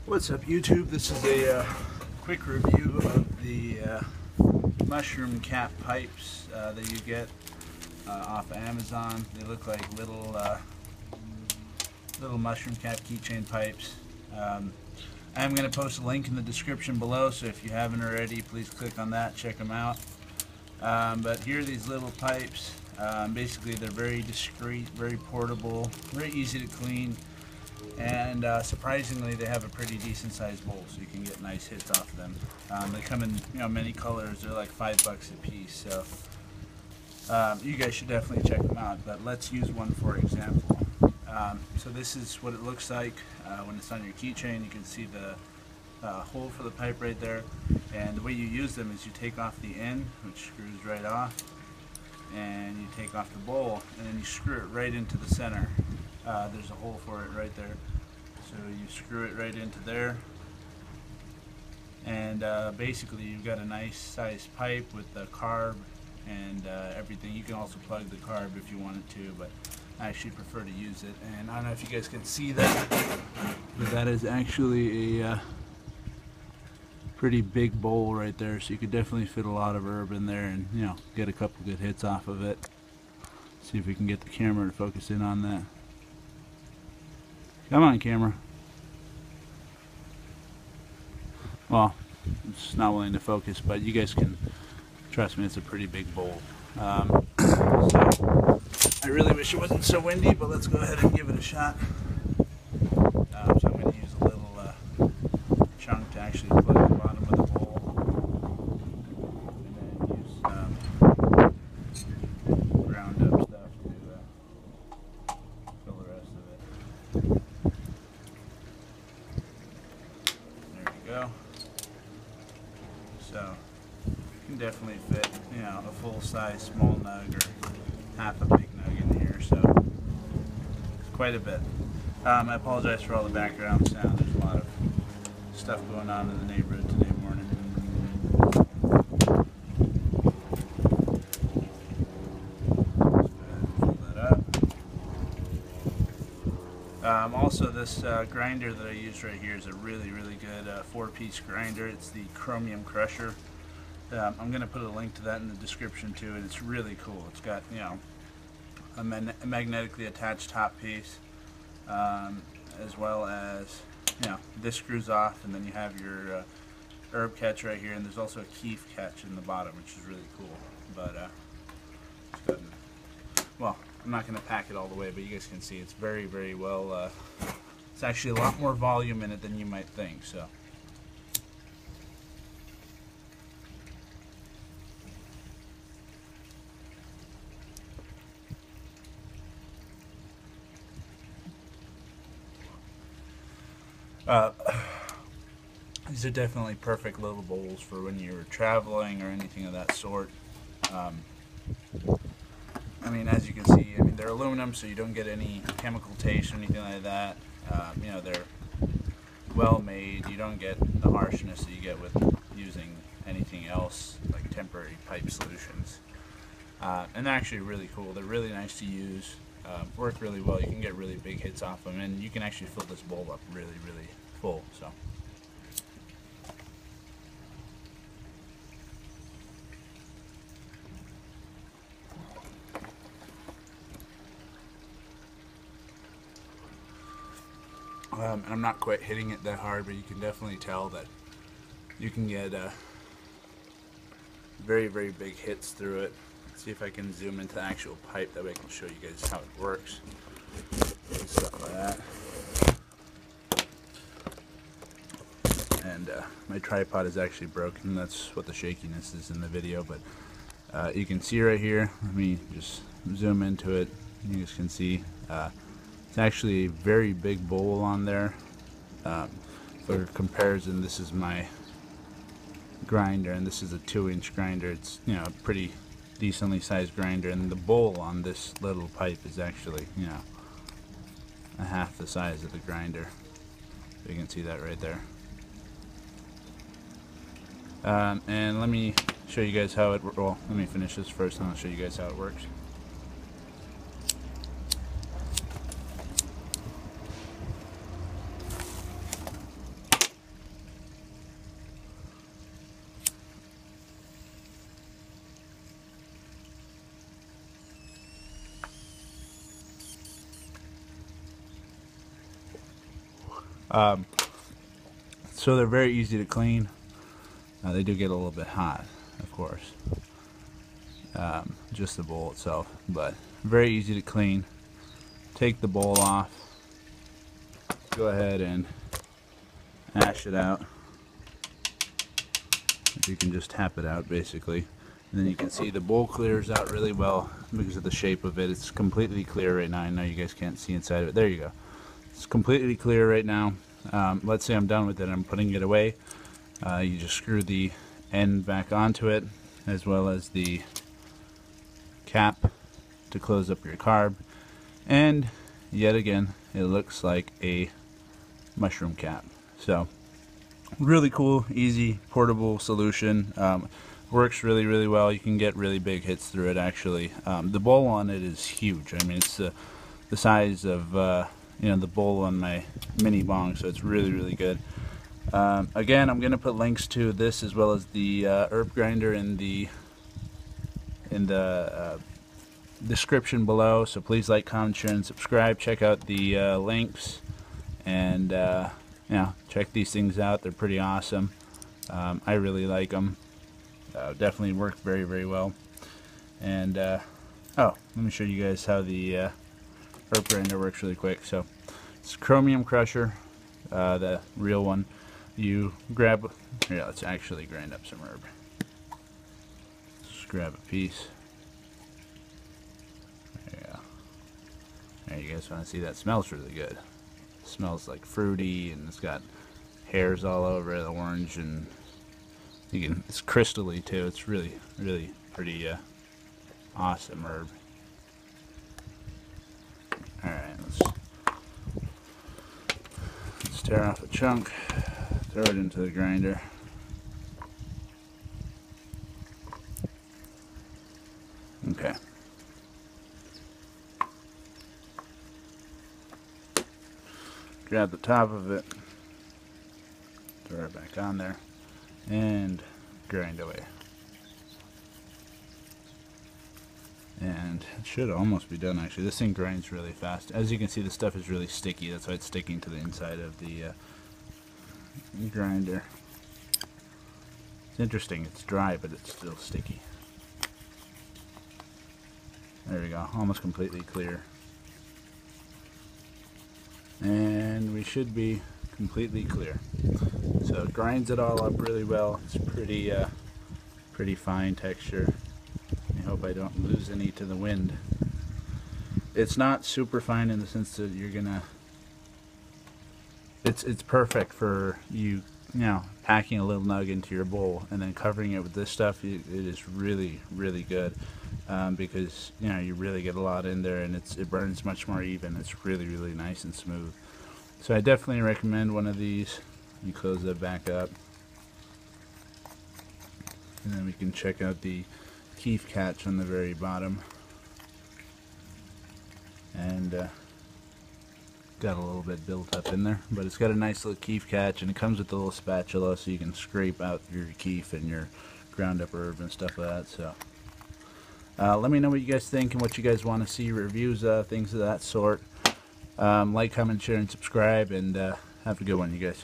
What's up, YouTube? This is a quick review of the mushroom cap pipes that you get off of Amazon. They look like little mushroom cap keychain pipes. I'm going to post a link in the description below, so if you haven't already, please click on that, check them out. But here are these little pipes. Basically, they're very discreet, very portable, very easy to clean, and surprisingly, they have a pretty decent sized bowl, so you can get nice hits off of them. They come in many colors. They're like $5 a piece, so you guys should definitely check them out. But let's use one for example. So this is what it looks like when it's on your keychain. You can see the hole for the pipe right there, and the way you use them is you take off the end, which screws right off, and you take off the bowl, and then you screw it right into the center. There's a hole for it right there, so you screw it right into there, and basically you've got a nice sized pipe with the carb and everything. You can also plug the carb if you wanted to, but I actually prefer to use it. And I don't know if you guys can see that, but that is actually a pretty big bowl right there, so you could definitely fit a lot of herb in there and get a couple good hits off of it. See if we can get the camera to focus in on that. Come on, camera. Well, it's not willing to focus, but you guys can trust me, it's a pretty big bowl. So I really wish it wasn't so windy, but let's go ahead and give it a shot. So I'm going to use a little chunk to actually plug the bottom of the bowl, and then use ground up stuff to fill the rest of it. There we go. So you can definitely fit a full-size small nug or half a big nug in here, so it's quite a bit. I apologize for all the background sound. There's a lot of stuff going on in the neighborhood today morning. Fill that up. Also, this grinder that I use right here is a really good 4-piece grinder. It's the Chromium Crusher. I'm going to put a link to that in the description too, and it's really cool. It's got a magnetically attached top piece, as well as this screws off, and then you have your herb catch right here, and there's also a Keefe catch in the bottom, which is really cool. But it's good. Well, I'm not going to pack it all the way, but you guys can see it's very well. It's actually a lot more volume in it than you might think. So. These are definitely perfect little bowls for when you're traveling or anything of that sort. I mean, as you can see, they're aluminum, so you don't get any chemical taste or anything like that. They're well made. You don't get the harshness that you get with using anything else like temporary pipe solutions. And they're actually really cool. They're really nice to use. Work really well. You can get really big hits off them, and you can actually fill this bowl up really full. So. I'm not quite hitting it that hard, but you can definitely tell that you can get very big hits through it. Let's see if I can zoom into the actual pipe, that way I can show you guys how it works. Stuff like that. And my tripod is actually broken. That's what the shakiness is in the video, but you can see right here. Let me just zoom into it. You guys can see it's actually a very big bowl on there. For comparison, this is my grinder, and this is a 2-inch grinder. It's a pretty decently sized grinder, and the bowl on this little pipe is actually a half the size of the grinder. So you can see that right there. And let me show you guys how it works. Well, let me finish this first, and I'll show you guys how it works. So they're very easy to clean. They do get a little bit hot, of course, just the bowl itself, but very easy to clean. Take the bowl off, go ahead and ash it out. You can just tap it out basically, and then you can see the bowl clears out really well because of the shape of it. It's completely clear right now. I know you guys can't see inside of it. There you go. It's completely clear right now. Let's say I'm done with it, I'm putting it away. You just screw the end back onto it, as well as the cap to close up your carb, and yet again it looks like a mushroom cap. So really cool, easy, portable solution. Works really well. You can get really big hits through it actually. The bowl on it is huge. I mean, it's the size of the bowl on my mini bong, so it's really good. Again, I'm going to put links to this as well as the herb grinder in the description below. So please like, comment, share, and subscribe. Check out the links, and check these things out. They're pretty awesome. I really like them. Definitely work very well. And let me show you guys how the herb grinder works really quick. So it's chromium crusher, the real one. You grab, here, let's actually grind up some herb. Just grab a piece. There you go. There, you guys want to see that? Smells really good. It smells like fruity, and it's got hairs all over it, orange, and it's crystally too. It's really pretty awesome herb. Alright, let's tear off a chunk. Throw it into the grinder. Okay. Grab the top of it, throw it back on there, and grind away. And it should almost be done actually. This thing grinds really fast. As you can see, the stuff is really sticky. That's why it's sticking to the inside of the grinder. It's interesting, it's dry but it's still sticky. There we go, almost completely clear. And we should be completely clear. So it grinds it all up really well. It's pretty fine texture. I hope I don't lose any to the wind. It's not super fine in the sense that you're gonna, it's perfect for you know, packing a little nug into your bowl and then covering it with this stuff. It is really good, because you really get a lot in there, and it burns much more even. It's really nice and smooth. So I definitely recommend one of these. Let me close that back up, and then we can check out the Keefe catch on the very bottom. And got a little bit built up in there, but it's got a nice little Keefe catch, and it comes with a little spatula so you can scrape out your Keefe and your ground up herb and stuff like that. So let me know what you guys think and what you guys want to see reviews of, things of that sort. Like, comment, share, and subscribe, and have a good one, you guys.